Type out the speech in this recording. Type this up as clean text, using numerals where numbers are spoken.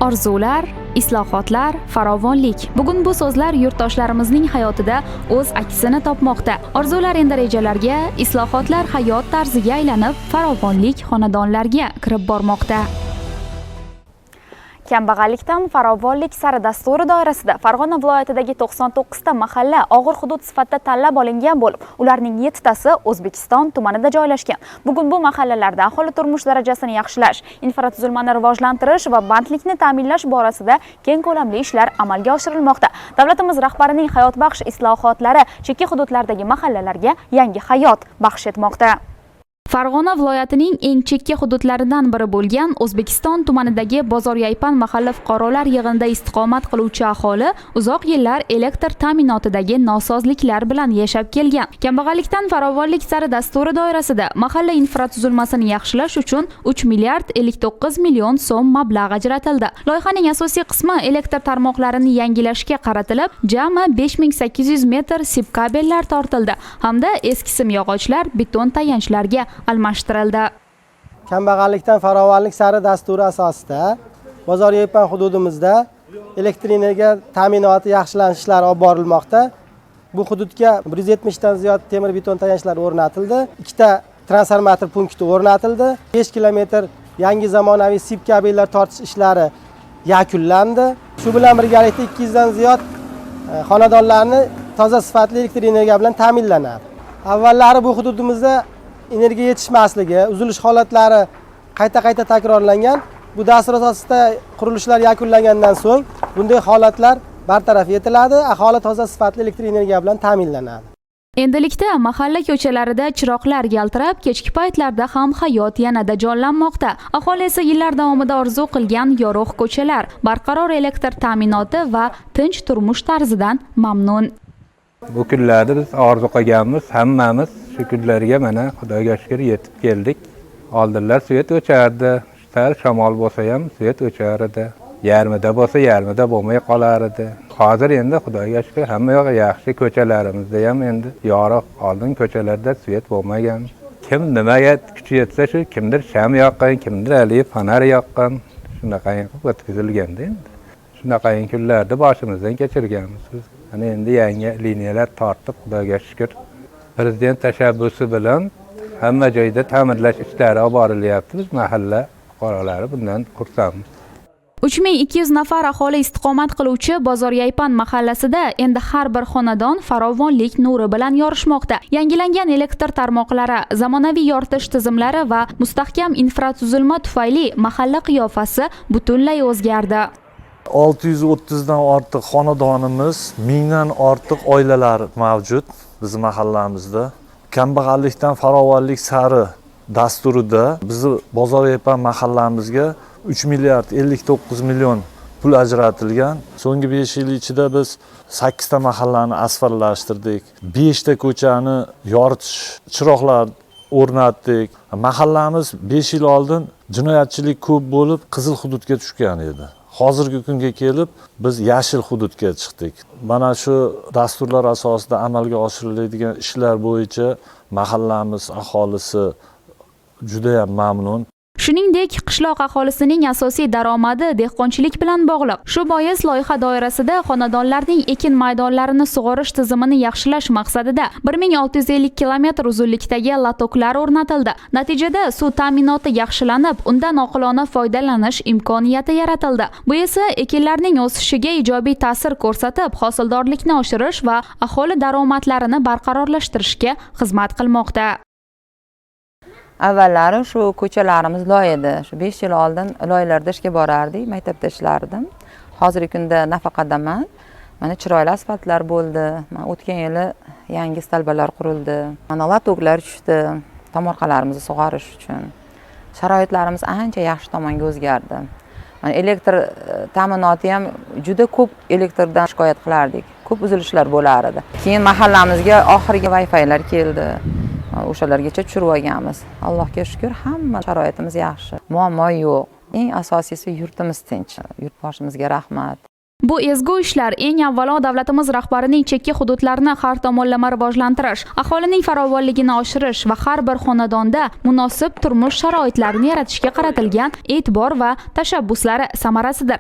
orzular, islohotlar, farovonlik. Bugun bu so'zlar yurtdoshlarimizning hayotida o'z aksini topmoqda. Orzular endi rejalarga, islohotlar hayot tarziga aylanib, farovonlik xonadonlarga kirib bormoqda. Kambag'allikdan farovonlik sari dasturi doirasida Farg'ona viloyatidagi 99 ta mahalla og'ir hudud sifatida tanlab olingan bo'lib, ularning 7 tasi O'zbekiston tumanida joylashgan. Bugun bu mahallalarda aholi turmush darajasini yaxshilash, infratuzilmani rivojlantirish va bandlikni ta'minlash borasida keng ko'lamli ishlar amalga oshirilmoqda. Davlatimiz rahbarining hayotbaxsh islohotlari chekka hududlardagi mahallalarga yangi hayot baxsh etmoqda. Farg'ona viloyatining eng chekka hududlaridan biri bo'lgan O'zbekiston tumanidagi Bozor-Yaypan mahalla fuqarolar yig'inida istiqomat qiluvchi aholi uzoq yillar elektr ta'minotidagi nosozliklar bilan yashab kelgan. Kambag'allikdan farovonlik sari dasturi doirasida mahalla infratuzilmasini yaxshilash uchun 3 milliard 59 million so'm mablag' ajratildi. Loyihaning asosiy qismi elektr tarmoqlarini yangilashga qaratilib, jami 5800 metr sip kabellar tortildi hamda eski simyog'ochlar beton tayanchlarga almashtirildi. Kambag'allikdan farovonlik sari dasturi asosida Bozor-Yaypan hududimizda elektr energiya ta'minoti yaxshilanish ishlari olib borilmoqda. Bu hududga 170 dan ziyod temir beton tayanchlar o'rnatildi. 2 ta transformator punkti o'rnatildi. 5 kilometr yangi zamonaviy sip kabellar tortish ishlari yakunlandi. Shu bilan birgalikda 200 dan ziyod xonadonlarni toza sifatli elektr energiya bilan ta'minlanadi. Avvallari bu hududimizda energiya yetishmasligi, uzilish holatlari qayta takrorlangan. Bu dastur asosida qurilishlar yakunlangandan so'ng bunday holatlar bartaraf etiladi, aholi toza sifatli elektr energiya bilan ta'minlanadi. Endilikda mahalla ko'chalarida chiroqlar yaltirab, kechki paytlarda ham hayot yanada jonlanmoqda. Aholi esa yillar davomida orzu qilgan yorug' ko'chalar, barqaror elektr ta'minoti va tinch turmush tarzidan mamnun. Bu kunlarda biz orzu qilganmiz, hammamiz shu kunlarga mana Xudoga shukr yetib keldik. Oldinlar svet o'chardi, sal shamol bo'lsa ham svet o'char edi. Yarmida bo'lsa yarmida bo'lmay qolar edi. Hozir endi Xudoga shukr hamma yoq yaxshi, ko'chalarimizda ham endi yorug'. Oldin ko'chalarda svet bo'lmagan. Kim nimaga kuchi yetsa shu, kimdir sham yoqqan, kimdir ali fonar yoqqan. Shunaqa qilib o'tkazilganda endi. Shunaqa kunlarda boshimizdan kechirganmiz. Ana endi yangi liniyalar tortib, Xudoga shukr. Prezident tashabbusi bilan hamma joyda ta'mirlash ishlari olib borilyapti. Biz mahalla fuqarolari bundan xursandmiz. 3200 nafar aholi istiqomat qiluvchi Bozor-Yaypan mahallasida endi har bir xonadon farovonlik nuri bilan yorishmoqda. Yangilangan elektr tarmoqlari, zamonaviy yoritish tizimlari va mustahkam infratuzilma tufayli mahalla qiyofasi butunlay o'zgardi. 630 dan ortiq xonadonimiz, 1000 dan ortiq oilalar mavjud biz mahallamizda. Kambag'allikdan farovonlik sari dasturida bizni Bozor-Yaypan mahallamizga 3 milliard 59 million pul ajratilgan. So'nggi 5 yil ichida biz 8 ta mahallani asfaltlashtirdik. 5 ta ko'chani yoritish chiroqlar o'rnatdik. Mahallamiz 5 yil oldin jinoyatchilik ko'p bo'lib, qizil hududga tushgan edi. Hozirgi kunga kelib biz yashil hududga chiqdik. Mana shu dasturlar asosida amalga oshiriladigan ishlar bo'yicha mahallamiz aholisi juda ham mamnun. Shuningdek, qishloq aholisining asosiy daromadi dehqonchilik bilan bog'liq. Shu bois loyiha doirasida xonadonlarning ekin maydonlarini sug'orish tizimini yaxshilash maqsadida 1650 kilometr uzunlikdagi latoklar o'rnatildi. Natijada suv ta'minoti yaxshilanib, undan oqilona foydalanish imkoniyati yaratildi. Bu esa ekinlarning o'sishiga ijobiy ta'sir ko'rsatib, hosildorlikni oshirish va aholi daromadlarini barqarorlashtirishga xizmat qilmoqda. Avvallari shu ko'chalarimiz loy edi. Shu 5 yil oldin loylarda ishga borardik, maktabda ishlardim. Hozirgi kunda nafaqadaman. Mana chiroyli asfaltlar bo'ldi. Mana o'tgan yili yangi stalbalar qurildi. Mana latoklar tushdi, tomorqalarimizni sug'orish uchun. Sharoitlarimiz ancha yaxshi tomonga o'zgardi. Mana elektr ta'minoti ham juda ko'p elektrdan shikoyat qilardik. Ko'p uzilishlar bo'lar edi. Keyin mahallamizga oxirgi Wi-Fi'lar keldi. O'shalargacha tushirib olganmiz. Allohga shukr, hamma sharoitimiz yaxshi. Muammo yo'q. Eng asosiysi yurtimiz tinch. Yurtboshimizga rahmat. Bu ezgu ishlar eng avvalo davlatimiz rahbarining chekka hududlarni har tomonlama rivojlantirish, aholining farovonligini oshirish va har bir xonadonda munosib turmush sharoitlarini yaratishga qaratilgan e'tibor va tashabbuslari samarasidir.